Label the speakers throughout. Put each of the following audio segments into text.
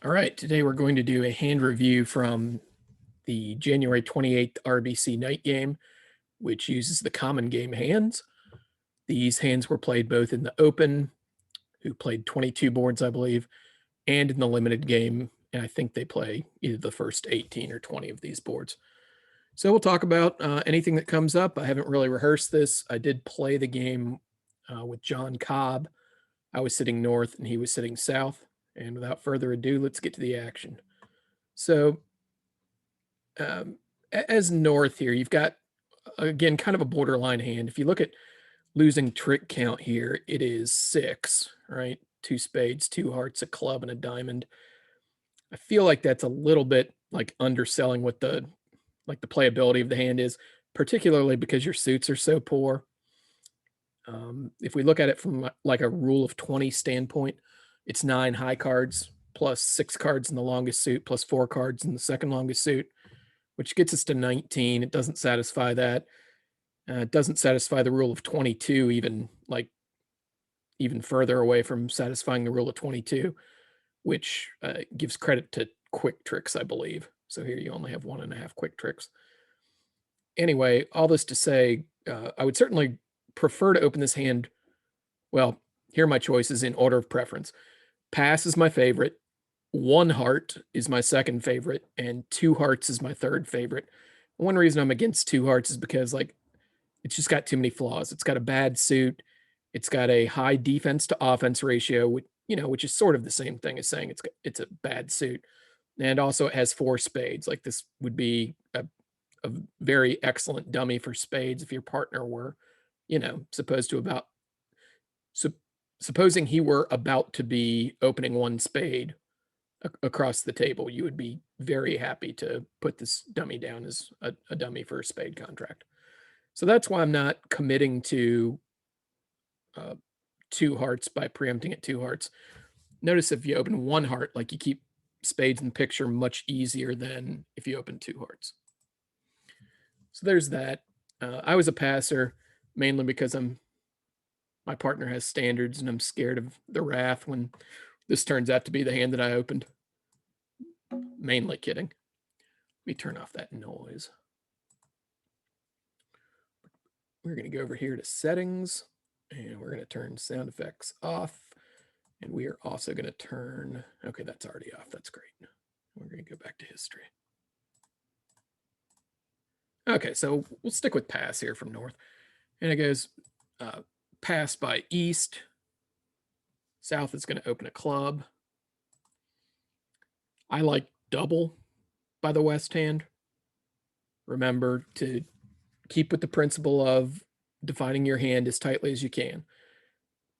Speaker 1: All right, today we're going to do a hand review from the January 28th RBC night game, which uses the common game hands. These hands were played both in the Open, who played 22 boards, I believe, and in the limited game. And I think they play either the first 18 or 20 of these boards. So we'll talk about anything that comes up. I haven't really rehearsed this. I did play the game with John Cobb. I was sitting north and he was sitting south. And without further ado, let's get to the action. So um, as north here, you've got, again, kind of a borderline hand. If you look at losing trick count here, it is 6, right? 2 spades, 2 hearts, a club, and a diamond. I feel like that's a little bit like underselling what the playability of the hand is, particularly because your suits are so poor. If we look at it from like a rule of 20 standpoint, it's 9 high cards plus 6 cards in the longest suit plus 4 cards in the second longest suit, which gets us to 19. It doesn't satisfy that. It doesn't satisfy the rule of 22, even further away from satisfying the rule of 22, which gives credit to quick tricks, I believe. So here you only have 1.5 quick tricks. Anyway, all this to say, I would certainly prefer to open this hand. Well, here are my choices in order of preference. Pass is my favorite. 1 heart is my second favorite, and 2 hearts is my third favorite. One reason I'm against 2 hearts is because it's just got too many flaws. It's got a bad suit. It's got a high defense to offense ratio, which is sort of the same thing as saying it's a bad suit. And also it has 4 spades. Like this would be a very excellent dummy for spades if your partner were, supposing he were about to be opening 1 spade across the table, you would be very happy to put this dummy down as a dummy for a spade contract. So that's why I'm not committing to 2 hearts by preempting at 2 hearts. Notice if you open 1 heart, like you keep spades in the picture much easier than if you open 2 hearts. So there's that. I was a passer mainly because my partner has standards and I'm scared of the wrath when this turns out to be the hand that I opened. Mainly kidding. Let me turn off that noise. We're going to go over here to settings and we're going to turn sound effects off. And we are also going to turn, okay, that's already off. That's great. We're going to go back to history. Okay, so we'll stick with pass here from north. And it goes pass by east. South is going to open a club. I like double by the west hand. Remember to keep with the principle of defining your hand as tightly as you can.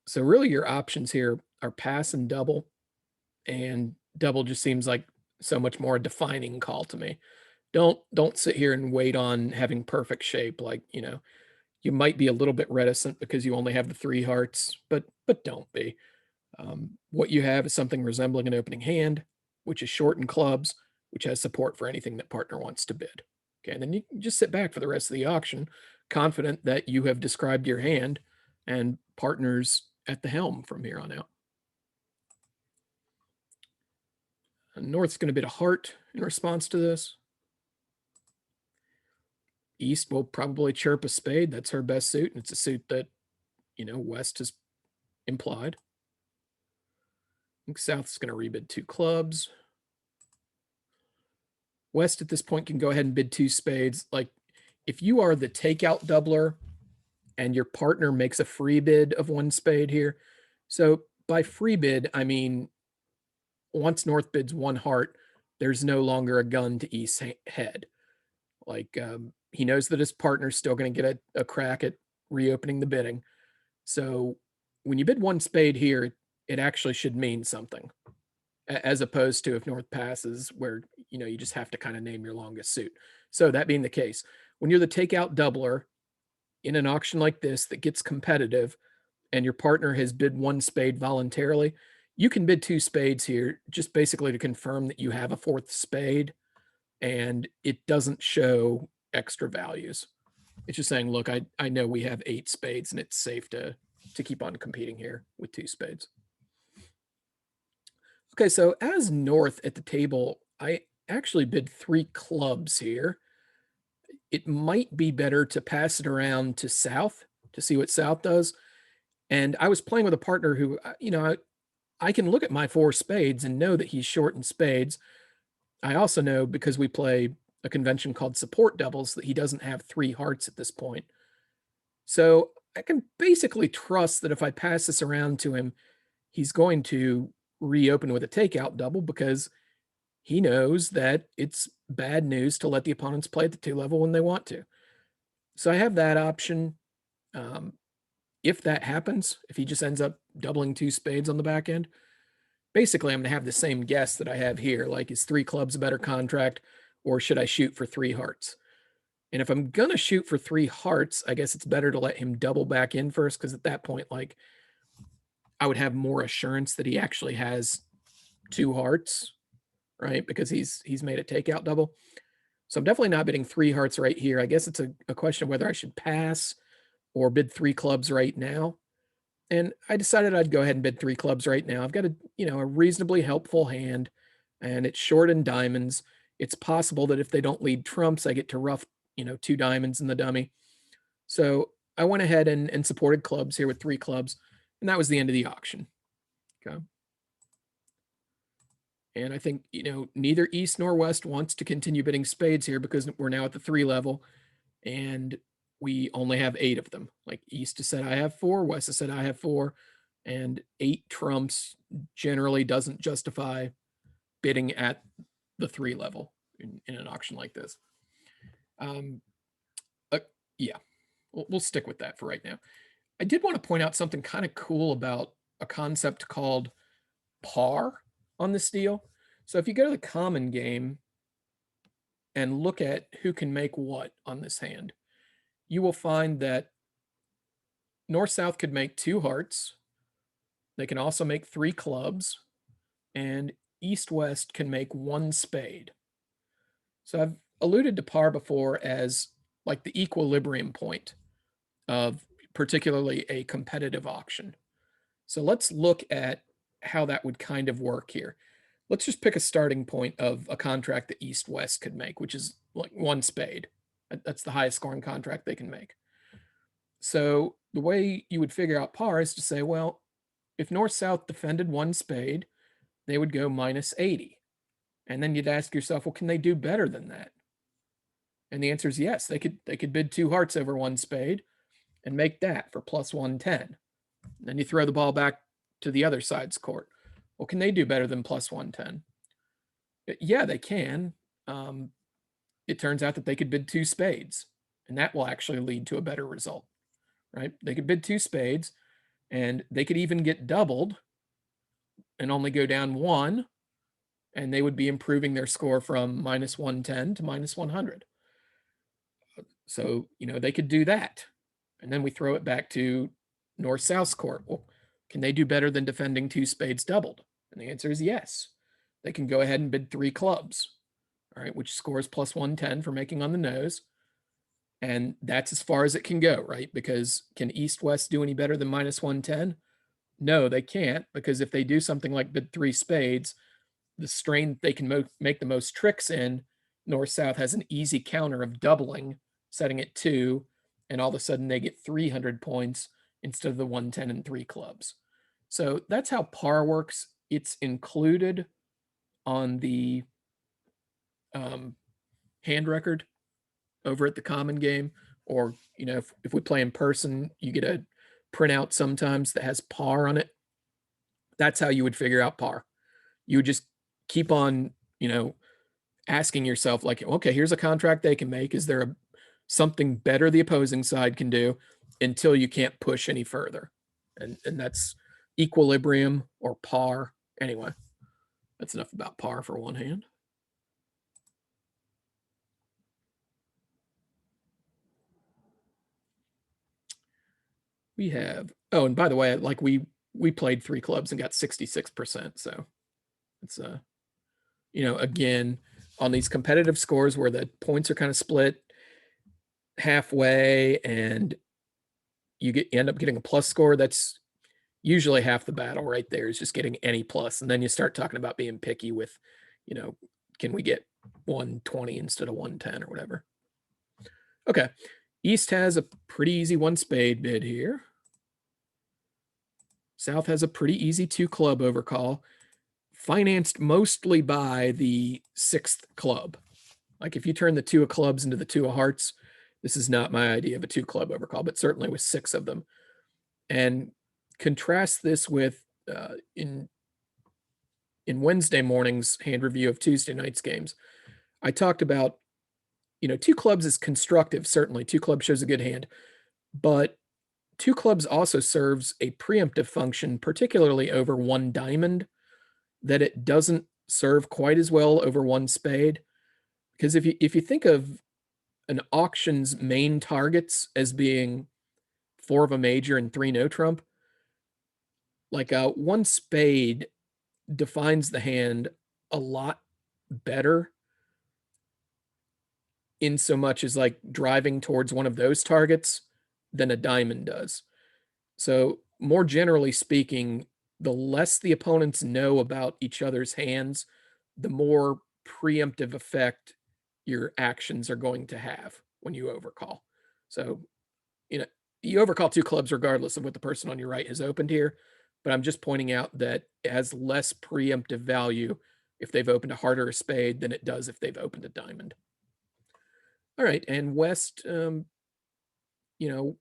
Speaker 1: So really your options here are pass and double just seems like so much more a defining call to me. Don't sit here and wait on having perfect shape. You might be a little bit reticent because you only have the 3 hearts, but don't be. What you have is something resembling an opening hand, which is short in clubs, which has support for anything that partner wants to bid. Okay, and then you just sit back for the rest of the auction, confident that you have described your hand and partners at the helm from here on out. North's going to bid a heart in response to this. East will probably chirp a spade. That's her best suit, and it's a suit that, West has implied. I think South's going to rebid 2 clubs. West at this point can go ahead and bid 2 spades. Like, if you are the takeout doubler and your partner makes a free bid of 1 spade here. So by free bid, I mean, once North bids 1 heart, there's no longer a gun to East's head. He knows that his partner's still going to get a crack at reopening the bidding. So when you bid 1 spade here, it actually should mean something, as opposed to if North passes where, you just have to kind of name your longest suit. So that being the case, when you're the takeout doubler in an auction like this that gets competitive and your partner has bid 1 spade voluntarily, you can bid 2 spades here just basically to confirm that you have a 4th spade and it doesn't show extra values. It's just saying, look, I know we have 8 spades and it's safe to keep on competing here with 2 spades. Okay, so as north at the table, I actually bid 3 clubs here. It might be better to pass it around to south to see what south does. And I was playing with a partner who, I can look at my 4 spades and know that he's short in spades. I also know, because we play a convention called support doubles, that he doesn't have 3 hearts at this point. So I can basically trust that if I pass this around to him, he's going to reopen with a takeout double, because he knows that it's bad news to let the opponents play at the 2 level when they want to. So I have that option. Um, if that happens, if he just ends up doubling 2 spades on the back end, basically I'm going to have the same guess that I have here. Like, is 3 clubs a better contract, or should I shoot for 3 hearts? And if I'm going to shoot for 3 hearts, I guess it's better to let him double back in first, because at that point, like, I would have more assurance that he actually has 2 hearts, right? Because he's made a takeout double. So I'm definitely not bidding 3 hearts right here. I guess it's a question of whether I should pass or bid 3 clubs right now. And I decided I'd go ahead and bid 3 clubs right now. I've got a reasonably helpful hand, and it's short in diamonds. It's possible that if they don't lead trumps, I get to rough, 2 diamonds in the dummy. So I went ahead and supported clubs here with 3 clubs, and that was the end of the auction. Okay. And I think, neither east nor west wants to continue bidding spades here, because we're now at the 3 level and we only have 8 of them. Like, east has said I have 4, west has said I have 4, and 8 trumps generally doesn't justify bidding at the 3 level in an auction like this. Um, yeah, we'll stick with that for right now. I did want to point out something kind of cool about a concept called par on this deal. So if you go to the common game and look at who can make what on this hand, you will find that north-south could make 2 hearts. They can also make 3 clubs, and east-west can make 1 spade. So I've alluded to par before as like the equilibrium point of particularly a competitive auction. So let's look at how that would kind of work here. Let's just pick a starting point of a contract that east-west could make, which is like 1 spade. That's the highest scoring contract they can make. So the way you would figure out par is to say, well, if north-south defended 1 spade, they would go minus 80. And then you'd ask yourself, well, can they do better than that? And the answer is yes. They could bid 2 hearts over 1 spade and make that for plus 110. Then you throw the ball back to the other side's court. Well, can they do better than plus 110? Yeah, they can. It turns out that they could bid 2 spades, and that will actually lead to a better result, right? They could bid 2 spades, and they could even get doubled and only go down 1, and they would be improving their score from minus 110 to minus 100. So, they could do that. And then we throw it back to north-south's court. Well, can they do better than defending 2 spades doubled? And the answer is yes. They can go ahead and bid 3 clubs, all right, which scores plus 110 for making on the nose. And that's as far as it can go, right? Because can east-west do any better than minus 110? No, they can't, because if they do something like bid 3 spades, the strain they can make the most tricks in, north-south has an easy counter of doubling, setting it 2, and all of a sudden they get 300 points instead of the 110 and 3 clubs. So that's how par works. It's included on the hand record over at the common game, or if we play in person, you get a printout sometimes that has par on it. That's how you would figure out par. You would just keep on asking yourself, like, okay, here's a contract they can make. Is there something better the opposing side can do, until you can't push any further? And that's equilibrium or par. Anyway, that's enough about par for one hand. We have, oh, and by the way, like we played 3 clubs and got 66%. So it's again, on these competitive scores where the points are kind of split halfway and you end up getting a plus score, that's Usually half the battle right there is just getting any plus, and then you start talking about being picky with, you know, can we get 120 instead of 110 or whatever. Okay, East has a pretty easy one spade bid here. South has a pretty easy 2 club overcall, financed mostly by the 6th club. Like if you turn the 2 of clubs into the 2 of hearts, this is not my idea of a 2 club overcall, but certainly with 6 of them. And contrast this with in Wednesday morning's hand review of Tuesday night's games, I talked about, 2 clubs is constructive, certainly. 2 clubs shows a good hand, but 2 clubs also serves a preemptive function, particularly over 1 diamond, that it doesn't serve quite as well over 1 spade. Because if you think of an auction's main targets as being 4 of a major and 3 no trump, like 1 spade defines the hand a lot better in so much as like driving towards one of those targets than a diamond does. So, more generally speaking, the less the opponents know about each other's hands, the more preemptive effect your actions are going to have when you overcall. So, you know, you overcall 2 clubs regardless of what the person on your right has opened here, but I'm just pointing out that it has less preemptive value if they've opened a heart or a spade than it does if they've opened a diamond. All right, and West, you know,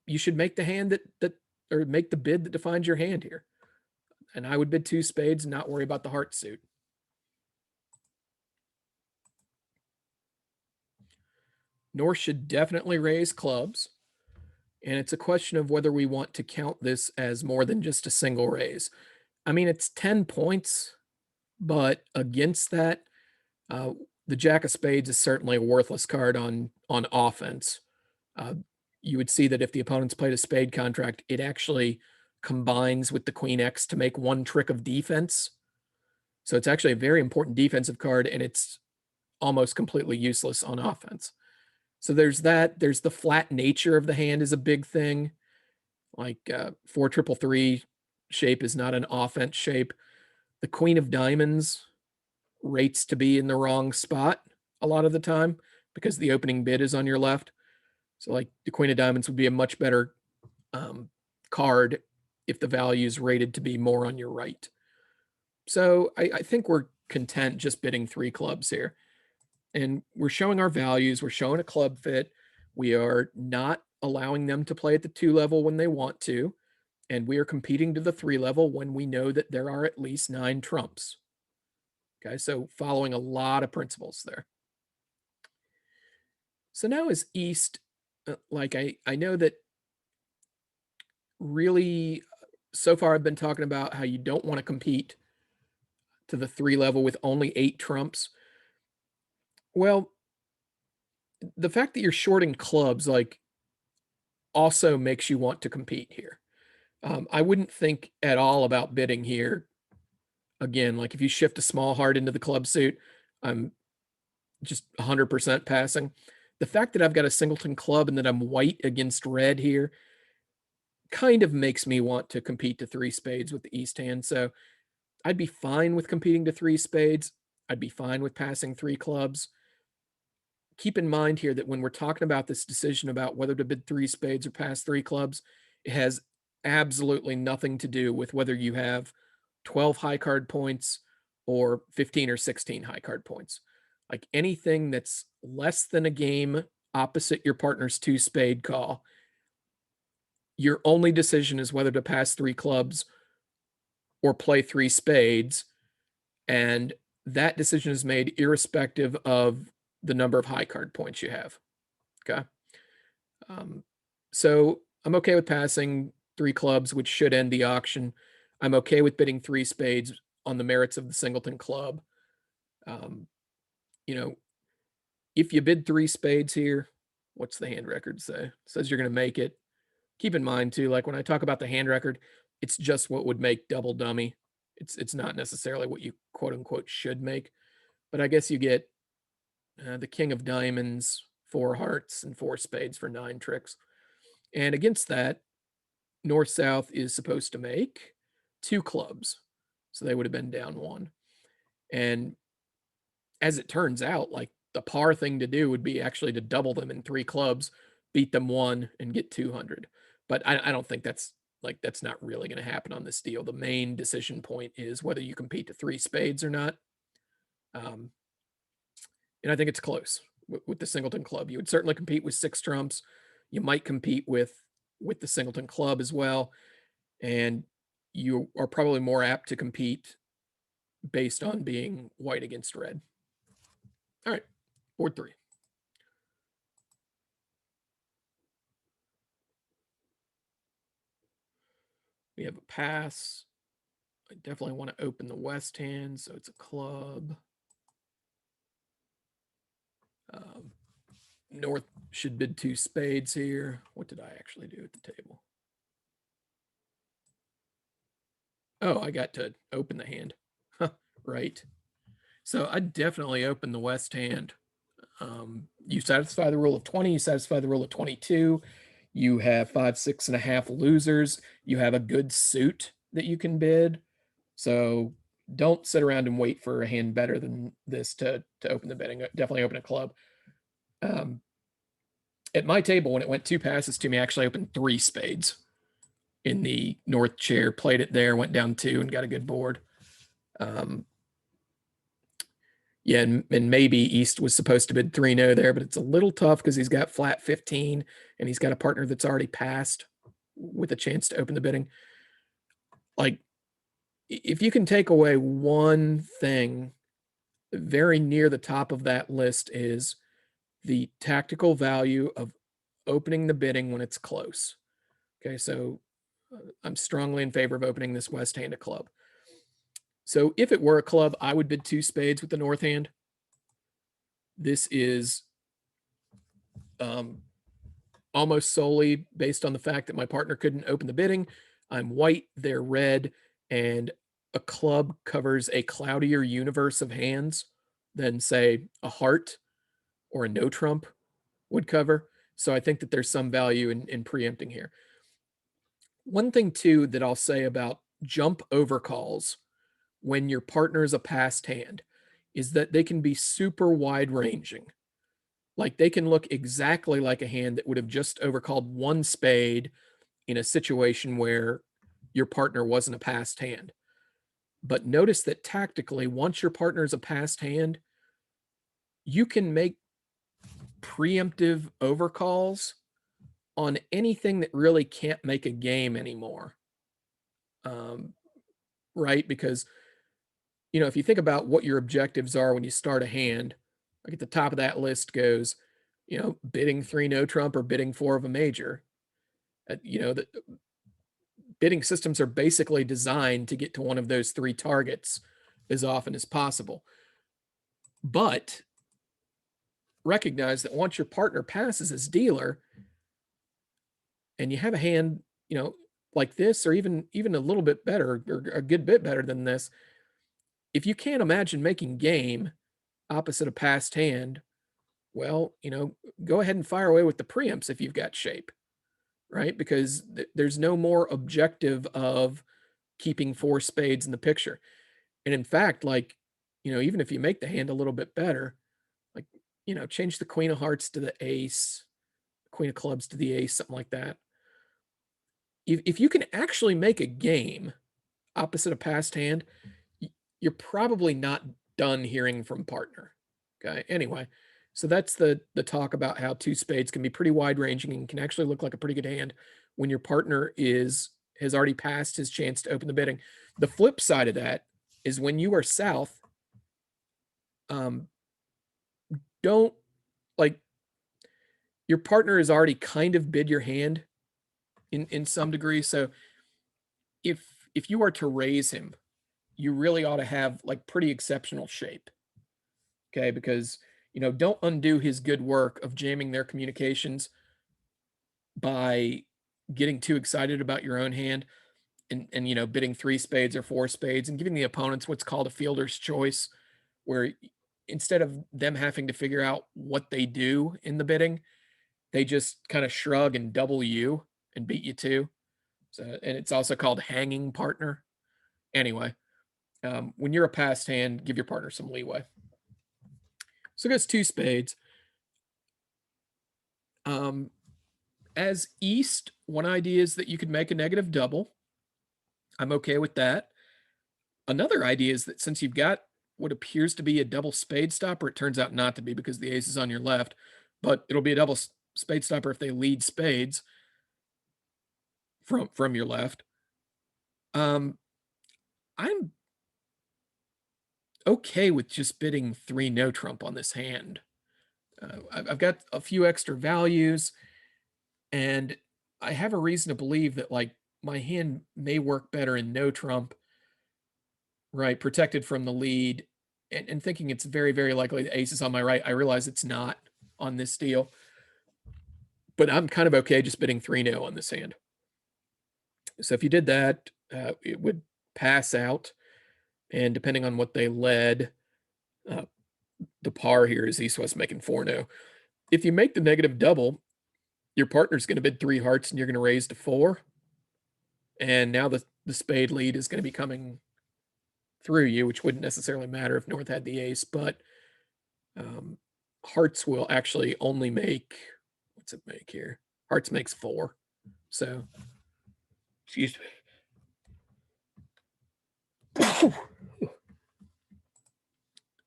Speaker 1: you should make the hand that or make the bid that defines your hand here. And I would bid 2 spades and not worry about the heart suit. North should definitely raise clubs. And it's a question of whether we want to count this as more than just a single raise. I mean, it's 10 points, but against that, uh, the Jack of Spades is certainly a worthless card on offense. Uh, you would see that if the opponent's played a spade contract, it actually combines with the Queen X to make 1 trick of defense. So it's actually a very important defensive card, and it's almost completely useless on offense. So there's that. There's the flat nature of the hand is a big thing. Like 4-3-3 shape is not an offense shape. The Queen of Diamonds rates to be in the wrong spot a lot of the time because the opening bid is on your left. So like the Queen of Diamonds would be a much better card if the value is rated to be more on your right. So I think we're content just bidding 3 clubs here. And we're showing our values. We're showing a club fit. We are not allowing them to play at the 2 level when they want to. And we are competing to the 3 level when we know that there are at least 9 trumps. Okay, so following a lot of principles there. So now is East, like I know that really so far I've been talking about how you don't want to compete to the 3 level with only 8 trumps. Well, the fact that you're shorting clubs like also makes you want to compete here. I wouldn't think at all about bidding here. Again, like if you shift a small heart into the club suit, I'm just 100% passing. The fact that I've got a singleton club and that I'm white against red here kind of makes me want to compete to 3 spades with the East hand. So I'd be fine with competing to 3 spades. I'd be fine with passing 3 clubs. Keep in mind here that when we're talking about this decision about whether to bid 3 spades or pass 3 clubs, it has absolutely nothing to do with whether you have 12 high card points or 15 or 16 high card points. Like anything that's less than a game opposite your partner's 2 spade call, your only decision is whether to pass 3 clubs or play 3 spades. And that decision is made irrespective of the number of high card points you have. Okay. So I'm okay with passing 3 clubs, which should end the auction. I'm okay with bidding 3 spades on the merits of the singleton club. Um, you know, if you bid 3 spades here, what's the hand record say? It says you're going to make it. Keep in mind too, like when I talk about the hand record, it's just what would make double dummy. It's not necessarily what you quote unquote should make, but I guess you get the King of Diamonds, 4 hearts, and 4 spades for 9 tricks. And against that, north-south is supposed to make 2 clubs. So they would have been down 1. And as it turns out, like, the par thing to do would be actually to double them in 3 clubs, beat them 1, and get 200. But I don't think that's not really gonna happen on this deal. The main decision point is whether you compete to 3 spades or not. Um, and I think it's close with the singleton club. You would certainly compete with 6 trumps. You might compete with the singleton club as well, and you are probably more apt to compete based on being white against red. All right, board 3. We have a pass. I definitely want to open the west hand, so it's a club. North should bid 2 spades here. What did I actually do at the table? Oh, I got to open the hand. Right. So I definitely open the west hand. You satisfy the rule of 20, you satisfy the rule of 22. You have 5, 6.5 losers. You have a good suit that you can bid. So don't sit around and wait for a hand better than this to open the bidding. Definitely open a club. At my table, when it went 2 passes to me, I actually opened 3 spades in the north chair, played it there, went down 2, and got a good board. Yeah, and maybe East was supposed to bid 3-0 there, but it's a little tough because he's got flat 15 and he's got a partner that's already passed with a chance to open the bidding. Like, if you can take away one thing, very near the top of that list is the tactical value of opening the bidding when it's close. Okay, so I'm strongly in favor of opening this west hand a club. So if it were a club, I would bid 2 spades with the north hand. This is almost solely based on the fact that my partner couldn't open the bidding. I'm white, they're red, and a club covers a cloudier universe of hands than, say, a heart or a no trump would cover. So I think that there's some value in preempting here. One thing, too, that I'll say about jump over calls when your partner is a passed hand is that they can be super wide ranging. Like, they can look exactly like a hand that would have just overcalled 1 spade in a situation where your partner wasn't a passed hand. But notice that tactically, once your partner is a passed hand, you can make preemptive overcalls on anything that really can't make a game anymore. Right? Because, if you think about what your objectives are when you start a hand, like at the top of that list goes, bidding 3 no trump or bidding 4 of a major. The bidding systems are basically designed to get to one of those 3 targets as often as possible. But recognize that once your partner passes as dealer and you have a hand, like this, or even a little bit better or a good bit better than this, if you can't imagine making game opposite a passed hand, well, go ahead and fire away with the preempts if you've got shape, right? Because there's no more objective of keeping 4 spades in the picture. And in fact, like, even if you make the hand a little bit better, like, change the queen of hearts to the ace, queen of clubs to the ace, something like that. If you can actually make a game opposite a passed hand, you're probably not done hearing from partner. Okay. Anyway, so that's the talk about how 2 spades can be pretty wide ranging and can actually look like a pretty good hand when your partner has already passed his chance to open the bidding. The flip side of that is when you are south, don't, like, your partner has already kind of bid your hand in some degree. So if you are to raise him, you really ought to have like pretty exceptional shape. Okay, because don't undo his good work of jamming their communications by getting too excited about your own hand and bidding 3 spades or 4 spades and giving the opponents what's called a fielder's choice, where instead of them having to figure out what they do in the bidding, they just kind of shrug and double you and beat you 2. So, and it's also called hanging partner. Anyway, when you're a passed hand, give your partner some leeway. So it goes two spades. As East, one idea is that you could make a negative double. I'm okay with that. Another idea is that since you've got what appears to be a double spade stopper, it turns out not to be because the ace is on your left, but it'll be a double spade stopper if they lead spades from your left. I'm okay with just bidding 3 no trump on this hand. I've got a few extra values, and I have a reason to believe that like my hand may work better in no trump, right? Protected from the lead, and thinking it's very, very likely the ace is on my right. I realize it's not on this deal, but I'm kind of okay just bidding 3 no on this hand. So if you did that, it would pass out, and depending on what they led, the par here is East West making 4 no. If you make the negative double, your partner's going to bid 3 hearts and you're going to raise to 4. And now the spade lead is going to be coming through you, which wouldn't necessarily matter if North had the ace, but hearts will actually only make, what's it make here? Hearts makes 4. So, excuse me.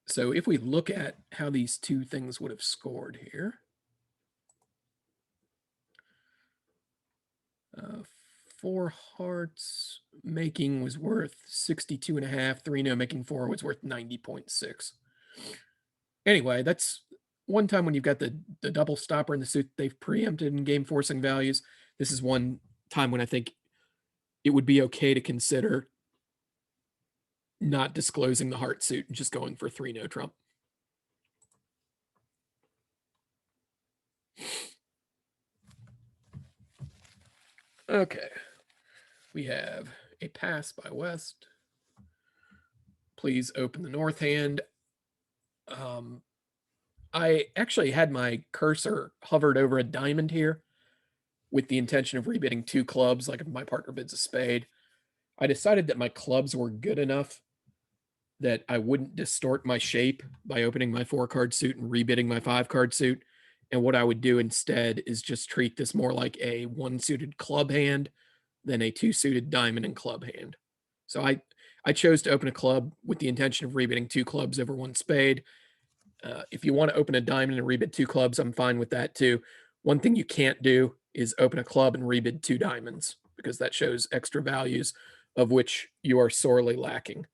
Speaker 1: So if we look at how these two things would have scored here, 4 hearts making was worth 62.5. 3 no making 4 was worth 90.6. Anyway, that's one time when you've got the double stopper in the suit they've preempted in game forcing values. This is one time when I think it would be okay to consider not disclosing the heart suit and just going for 3 no trump. Okay. We have a pass by West. Please open the north hand. I actually had my cursor hovered over a diamond here with the intention of rebidding 2 clubs, like if my partner bids a spade. I decided that my clubs were good enough that I wouldn't distort my shape by opening my 4-card suit and rebidding my 5-card suit. And what I would do instead is just treat this more like a 1-suited club hand than a 2-suited diamond and club hand. So I chose to open a club with the intention of rebidding 2 clubs over 1 spade. If you want to open a diamond and rebid 2 clubs, I'm fine with that too. One thing you can't do is open a club and rebid 2 diamonds because that shows extra values of which you are sorely lacking.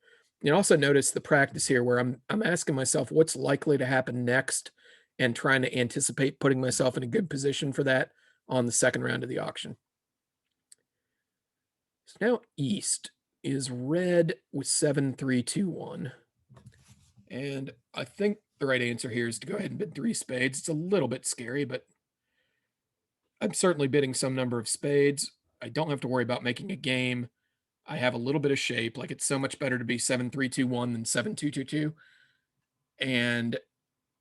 Speaker 1: You also notice the practice here where I'm asking myself what's likely to happen next and trying to anticipate putting myself in a good position for that on the second round of the auction. So now East is red with 7-3-2-1. And I think the right answer here is to go ahead and bid 3 spades. It's a little bit scary, but I'm certainly bidding some number of spades. I don't have to worry about making a game. I have a little bit of shape. Like, it's so much better to be 7-3-2-1 than 7-2-2-2. And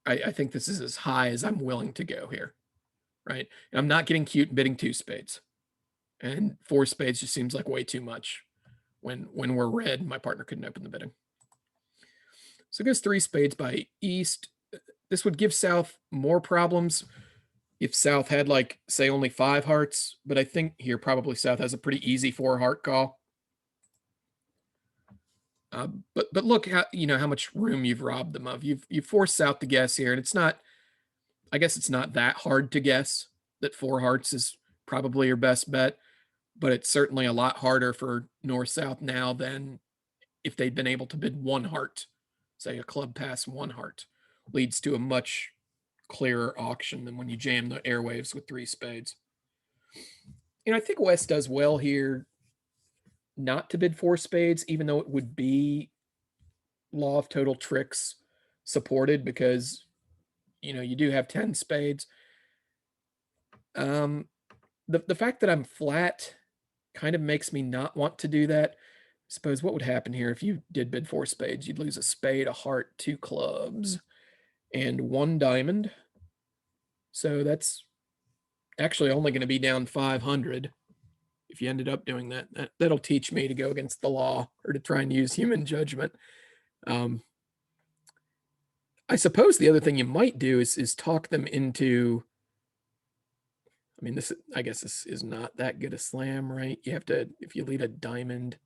Speaker 1: I think this is as high as I'm willing to go here, right? And I'm not getting cute and bidding 2 spades. And 4 spades just seems like way too much. When we're red, my partner couldn't open the bidding. So it goes 3 spades by East. This would give South more problems if South had, like, say, only 5 hearts, but I think here probably South has a pretty easy 4-heart call. But look how how much room you've robbed them of. You've forced South to guess here, and it's not. I guess it's not that hard to guess that 4 hearts is probably your best bet, but it's certainly a lot harder for North South now than if they'd been able to bid 1 heart. Say a club pass 1 heart leads to a much clearer auction than when you jam the airwaves with 3 spades. I think West does well here not to bid 4 spades, even though it would be law of total tricks supported because you do have 10 spades. The fact that I'm flat kind of makes me not want to do that. I suppose what would happen here if you did bid 4 spades? You'd lose a spade, a heart, 2 clubs, and 1 diamond. So that's actually only going to be down 500 if you ended up doing that. That'll teach me to go against the law or to try and use human judgment. I suppose the other thing you might do is talk them into. I mean, I guess this is not that good a slam, right? You have to, if you lead a diamond,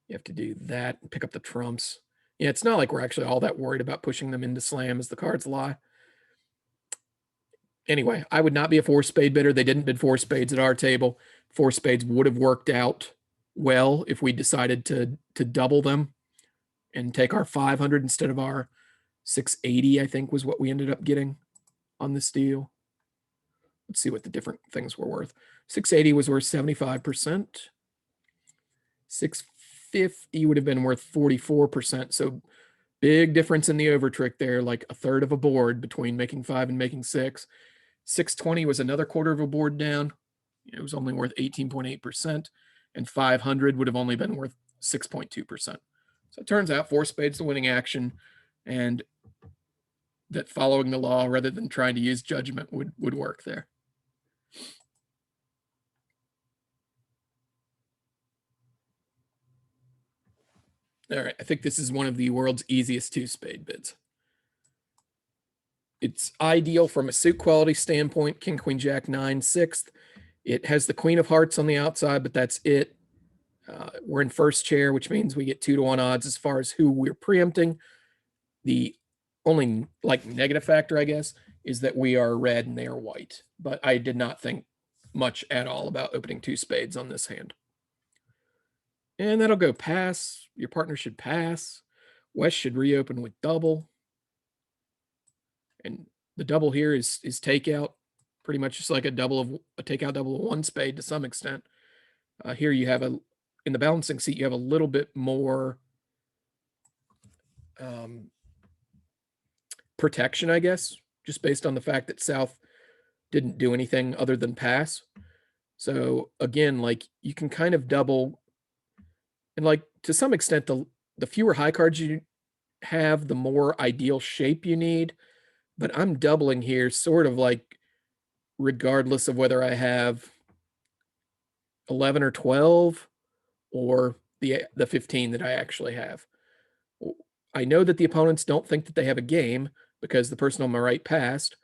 Speaker 1: you have to do that and pick up the trumps. Yeah, it's not like we're actually all that worried about pushing them into slam as the cards lie. Anyway, I would not be a 4-spade bidder. They didn't bid 4 spades at our table. 4 spades would have worked out well if we decided to double them and take our 500 instead of our 680, I think was what we ended up getting on this deal. Let's see what the different things were worth. 680 was worth 75%. 650 would have been worth 44%. So big difference in the over trick there, like a third of a board between making 5 and making 6. 620 was another quarter of a board down. It was only worth 18.8%, and 500 would have only been worth 6.2%. So it turns out 4 spades the winning action, and that following the law rather than trying to use judgment would work there. All right, I think this is one of the world's easiest 2-spade bids. It's ideal from a suit quality standpoint. King, queen, jack, 9, 6th. It has the queen of hearts on the outside, but that's it. We're in first chair, which means we get 2-to-1 odds as far as who we're preempting. The only negative factor, I guess, is that we are red and they are white. But I did not think much at all about opening 2 spades on this hand. And that'll go pass. Your partner should pass. West should reopen with double. And the double here is takeout, pretty much just like a takeout double of 1 spade to some extent. Here you have in the balancing seat, you have a little bit more protection, I guess, just based on the fact that South didn't do anything other than pass. So again, you can kind of double, and to some extent, the fewer high cards you have, the more ideal shape you need. But I'm doubling here sort of regardless of whether I have 11 or 12 or the 15 that I actually have. I know that the opponents don't think that they have a game because the person on my right passed.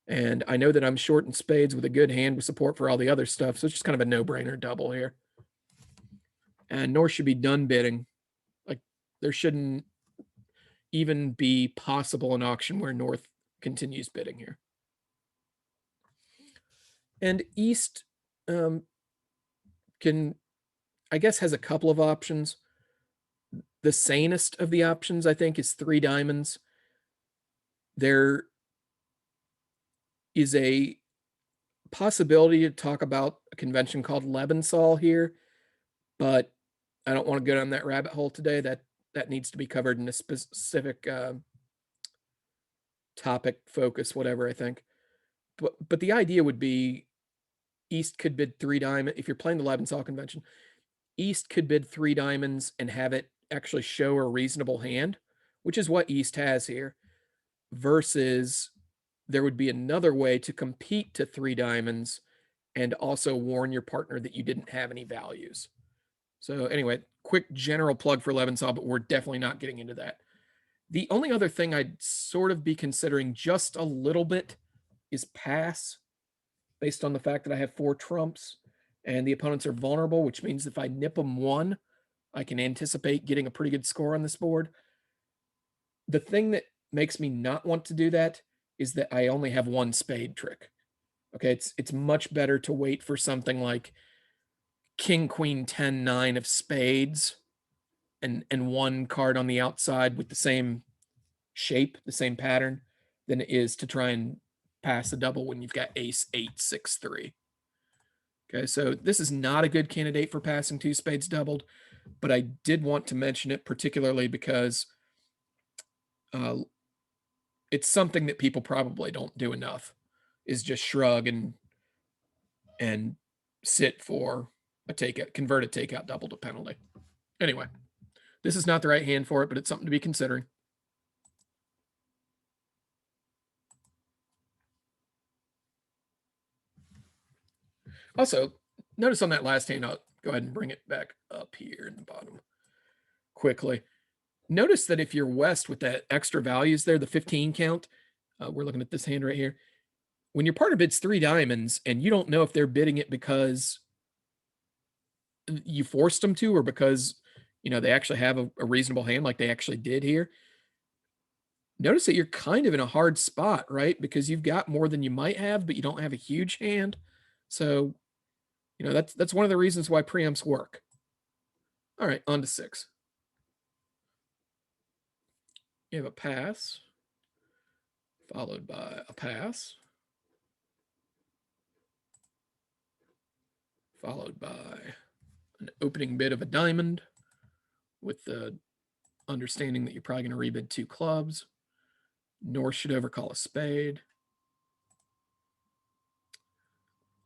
Speaker 1: And I know that I'm short in spades with a good hand with support for all the other stuff. So it's just kind of a no-brainer double here. And North should be done bidding. There shouldn't even be possible an auction where North continues bidding here. And East I guess has a couple of options. The sanest of the options, I think, is 3 diamonds. There is a possibility to talk about a convention called Lebensal here, but I don't want to go down that rabbit hole today. That needs to be covered in a specific topic, focus, whatever, I think. But the idea would be East could bid 3 diamonds. If you're playing the Lebensal convention, East could bid 3 diamonds and have it actually show a reasonable hand, which is what East has here, versus there would be another way to compete to 3 diamonds and also warn your partner that you didn't have any values. So anyway, quick general plug for Lebensal, but we're definitely not getting into that. The only other thing I'd sort of be considering just a little bit is pass, based on the fact that I have 4 trumps and the opponents are vulnerable, which means if I nip them 1, I can anticipate getting a pretty good score on this board. The thing that makes me not want to do that is that I only have 1 spade trick. Okay, it's much better to wait for something like king, queen, 10, 9 of spades and 1 card on the outside with the same shape, the same pattern, than it is to try and pass a double when you've got ace, 8, 6, 3. Okay, so this is not a good candidate for passing 2 spades doubled, but I did want to mention it particularly because it's something that people probably don't do enough, is just shrug and sit for a takeout, convert a takeout double to penalty. Anyway, this is not the right hand for it, but it's something to be considering. Also, Notice on that last hand, I'll go ahead and bring it back up here in the bottom quickly. Notice that if you're West with that extra values there, the 15 count, we're looking at this hand right here. When your partner bids 3 diamonds and you don't know if they're bidding it because you forced them to or because, they actually have a reasonable hand like they actually did here. Notice that you're kind of in a hard spot, right? Because you've got more than you might have, but you don't have a huge hand. So, that's one of the reasons why preempts work. All right, on to 6. You have a pass, followed by a pass, followed by an opening bid of a diamond with the understanding that you're probably going to rebid 2 clubs. North should overcall a spade.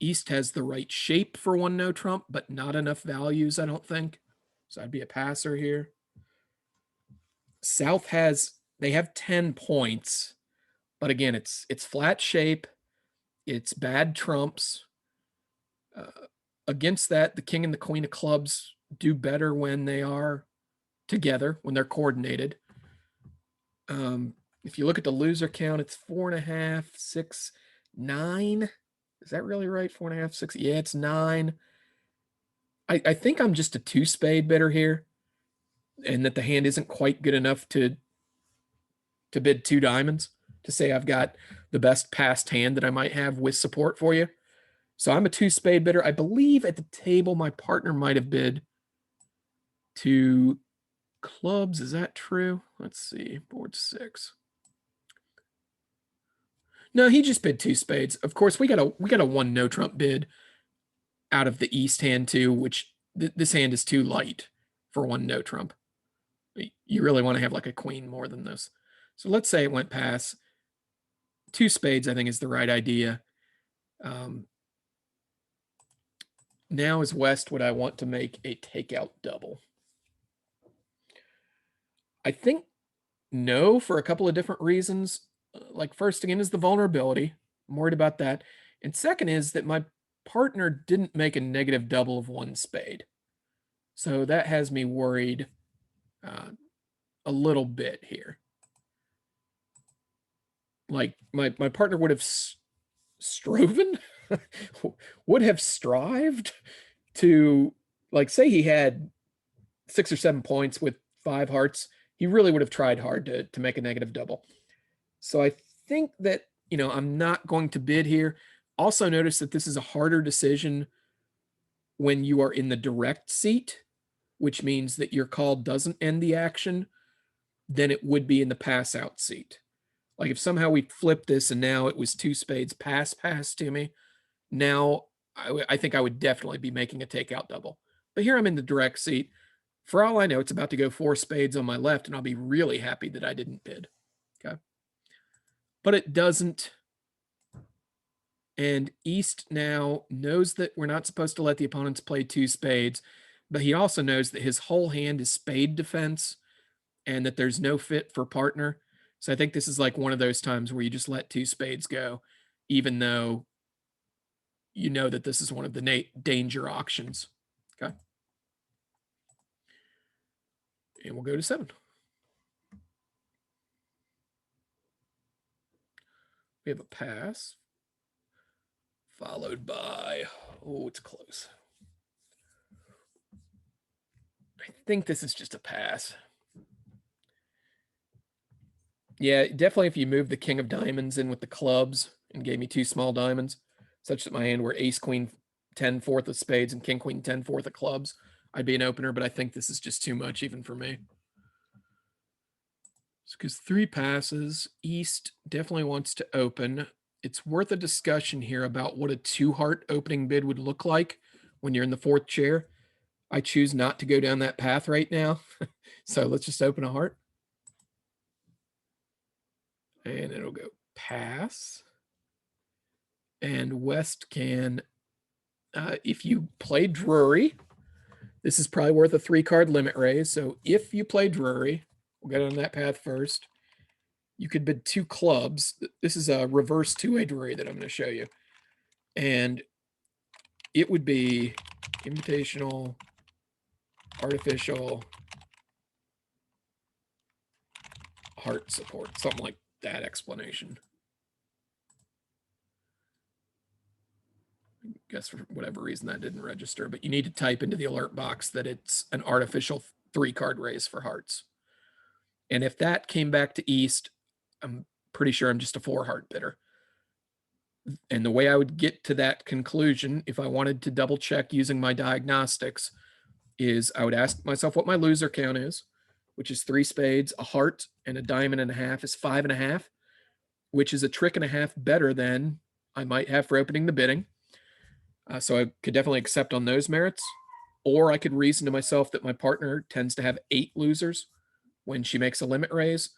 Speaker 1: East has the right shape for 1 no trump, but not enough values, I don't think. So I'd be a passer here. South they have 10 points, but again, it's flat shape. It's bad trumps. Against that, the king and the queen of clubs do better when they are together, when they're coordinated. If you look at the loser count, it's 4.5, 6, 9. Is that really right? 4.5, 6. Yeah, it's 9. I think I'm just a 2 spade bidder here, and that the hand isn't quite good enough to bid 2 diamonds to say I've got the best passed hand that I might have with support for you. So I'm a 2 spade bidder. I believe at the table my partner might have bid 2 clubs. Is that true? Let's see. Board 6. No, he just bid 2 spades. Of course, we got a 1 no trump bid out of the East hand too, which this hand is too light for 1 no trump. You really want to have like a queen more than this. So let's say it went pass. 2 spades, I think, is the right idea. Now as West, would I want to make a takeout double? I think no, for a couple of different reasons. Like, first, again, is the vulnerability. I'm worried about that. And second is that my partner didn't make a negative double of 1 spade. So that has me worried a little bit here. Like, my partner would have striven, would have strived to, like, say he had 6 or 7 points with 5 hearts, he really would have tried hard to make a negative double. So I think that, I'm not going to bid here. Also notice that this is a harder decision when you are in the direct seat, which means that your call doesn't end the action, than it would be in the pass out seat. Like if somehow we flipped this and now it was 2 spades pass to me, now I think I would definitely be making a takeout double. But here I'm in the direct seat. For all I know, it's about to go 4 spades on my left, and I'll be really happy that I didn't bid. Okay. But it doesn't. And East now knows that we're not supposed to let the opponents play 2 spades, but he also knows that his whole hand is spade defense and that there's no fit for partner. So I think this is like one of those times where you just let 2 spades go, even though you know that this is one of the danger auctions. Okay. And we'll go to 7. We have a pass, followed by, oh, it's close. I think this is just a pass. Yeah, definitely if you move the king of diamonds in with the clubs and gave me 2 small diamonds, such that my hand were ace, queen, 10, 4th of spades, and king, queen, 10, 4th of clubs, I'd be an opener, but I think this is just too much even for me. Because 3 passes, East definitely wants to open. It's worth a discussion here about what a 2-heart opening bid would look like when you're in the 4th chair. I choose not to go down that path right now. So let's just open a heart. And it'll go pass. And West can, if you play Drury, this is probably worth a 3-card limit raise. So if you play Drury, we'll get on that path first. You could bid 2 clubs. This is a reverse 2-way Drury that I'm going to show you. And it would be invitational, artificial, heart support, something like that explanation. I guess for whatever reason that didn't register, but you need to type into the alert box that it's an artificial 3-card raise for hearts. And if that came back to East, I'm pretty sure I'm just a 4-heart bidder. And the way I would get to that conclusion, if I wanted to double check using my diagnostics, is I would ask myself what my loser count is, which is 3 spades, a heart, and a diamond and a half is 5.5, which is a trick and a half better than I might have for opening the bidding. So I could definitely accept on those merits. Or I could reason to myself that my partner tends to have 8 losers when she makes a limit raise.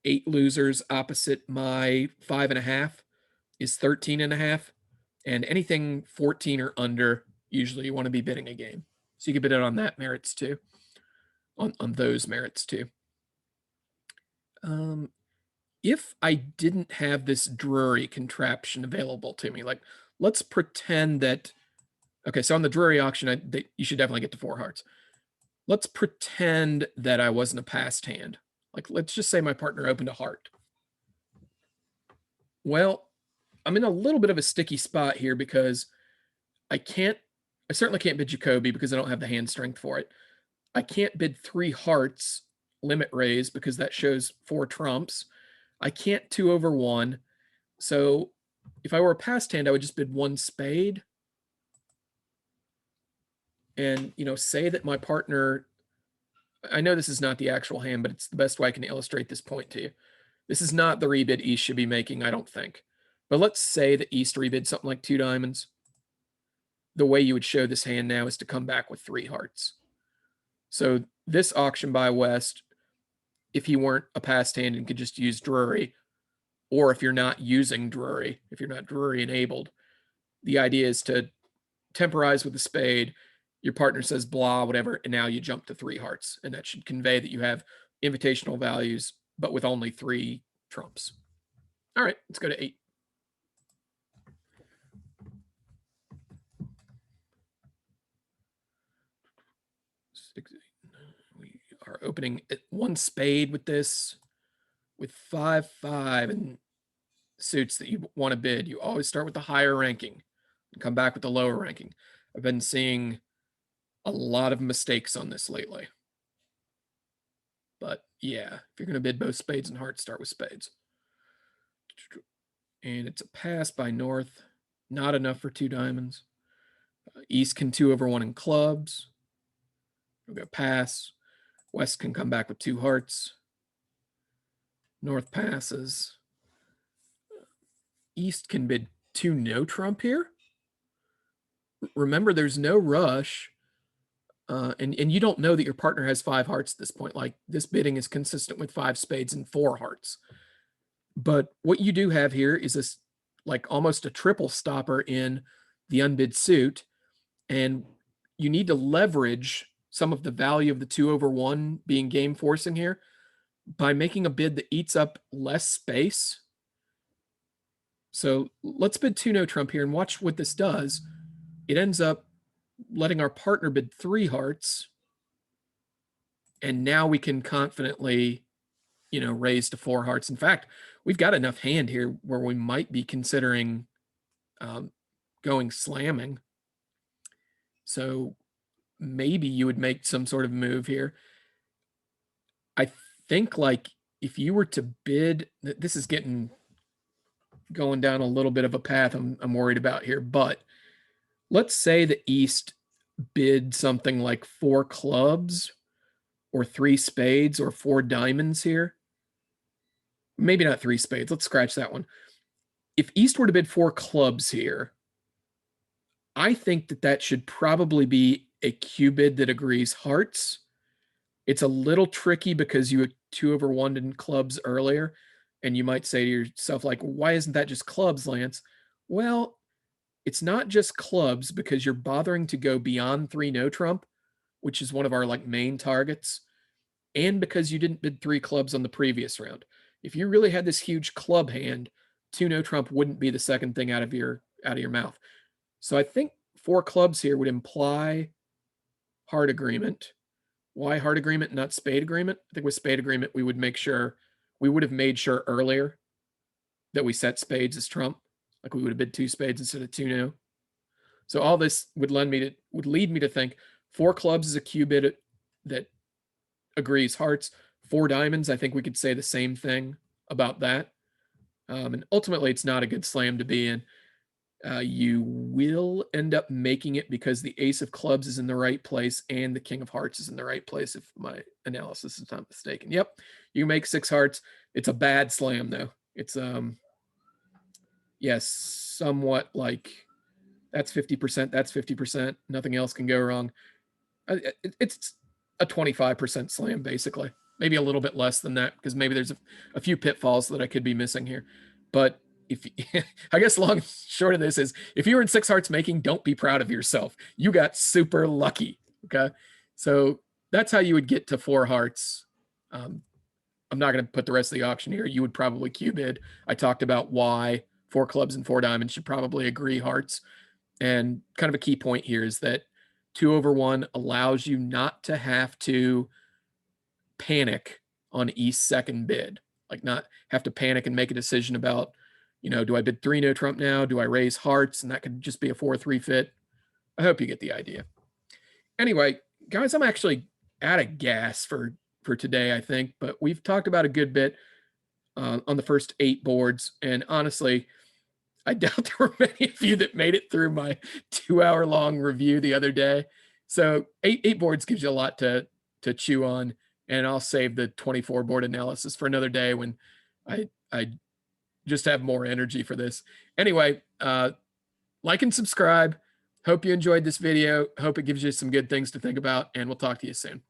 Speaker 1: 8 losers opposite my 5.5 is 13.5. And anything 14 or under, usually you want to be bidding a game. So you can bid it on that merits too, on those merits too. If I didn't have this Drury contraption available to me, like let's pretend that, okay, so on the Drury auction, you should definitely get to 4 hearts. Let's pretend that I wasn't a passed hand. Like, let's just say my partner opened a heart. Well, I'm in a little bit of a sticky spot here because I certainly can't bid Jacoby because I don't have the hand strength for it. I can't bid 3 hearts limit raise because that shows 4 trumps. I can't 2 over 1. So if I were a passed hand, I would just bid 1 spade. And, say that my partner, I know this is not the actual hand, but it's the best way I can illustrate this point to you. This is not the rebid East should be making, I don't think. But let's say that East rebid something like 2 diamonds. The way you would show this hand now is to come back with 3 hearts. So this auction by West, if he weren't a passed hand and could just use Drury, or if you're not using Drury, if you're not Drury enabled, the idea is to temporize with a spade. Your partner says blah, whatever, and now you jump to 3 hearts. And that should convey that you have invitational values, but with only 3 trumps. All right, let's go to 8. We are opening at 1 spade with this, with 5-5 and suits that you want to bid. You always start with the higher ranking and come back with the lower ranking. I've been seeing a lot of mistakes on this lately. But yeah, if you're going to bid both spades and hearts, start with spades. And it's a pass by North. Not enough for 2 diamonds. East can 2 over 1 in clubs. We'll go pass. West can come back with 2 hearts. North passes. East can bid 2 no trump here. Remember, there's no rush. And you don't know that your partner has 5 hearts at this point. Like, this bidding is consistent with 5 spades and 4 hearts. But what you do have here is this, like, almost a triple stopper in the unbid suit. And you need to leverage some of the value of the 2 over 1 being game forcing here by making a bid that eats up less space. So let's bid 2 no trump here and watch what this does. It ends up letting our partner bid 3 hearts. And now we can confidently, raise to 4 hearts. In fact, we've got enough hand here where we might be considering going slamming. So maybe you would make some sort of move here. I think, like, if you were to bid, this is going down a little bit of a path I'm worried about here, but let's say the East bid something like 4 clubs or 3 spades or 4 diamonds here. Maybe not 3 spades. Let's scratch that one. If East were to bid 4 clubs here, I think that should probably be a Q bid that agrees hearts. It's a little tricky because you had 2 over 1 in clubs earlier, and you might say to yourself, like, why isn't that just clubs, Lance? Well, it's not just clubs because you're bothering to go beyond 3 no trump, which is one of our, like, main targets, and because you didn't bid 3 clubs on the previous round. If you really had this huge club hand, 2 no trump wouldn't be the second thing out of your mouth. So I think 4 clubs here would imply heart agreement. Why heart agreement, not spade agreement? I think with spade agreement, we would have made sure earlier that we set spades as trump. Like we would have bid 2 spades instead of 2 no. So all this would lead me to think 4 clubs is a Q bid that agrees hearts. 4 diamonds, I think we could say the same thing about that. And ultimately, it's not a good slam to be in. You will end up making it because the ace of clubs is in the right place and the king of hearts is in the right place, if my analysis is not mistaken. Yep, you make 6 hearts. It's a bad slam, though. It's, yes, somewhat like that's 50%, that's 50%. Nothing else can go wrong. It's a 25% slam, basically. Maybe a little bit less than that, because maybe there's a few pitfalls that I could be missing here. But if I guess long and short of this is, if you were in 6 hearts making, don't be proud of yourself. You got super lucky. Okay, so that's how you would get to 4 hearts. I'm not going to put the rest of the auction here. You would probably Q bid. I talked about why 4 clubs and 4 diamonds should probably agree hearts. And kind of a key point here is that 2/1 allows you not to have to panic on each second bid, like not have to panic and make a decision about, do I bid 3 no trump now? Do I raise hearts? And that could just be a 4-3 fit. I hope you get the idea. Anyway, guys, I'm actually out of gas for today, I think, but we've talked about a good bit on the first 8 boards. And honestly, I doubt there were many of you that made it through my 2-hour-long review the other day. So 8 boards gives you a lot to chew on, and I'll save the 24 board analysis for another day when I just have more energy for this. Anyway, like and subscribe. Hope you enjoyed this video. Hope it gives you some good things to think about, and we'll talk to you soon.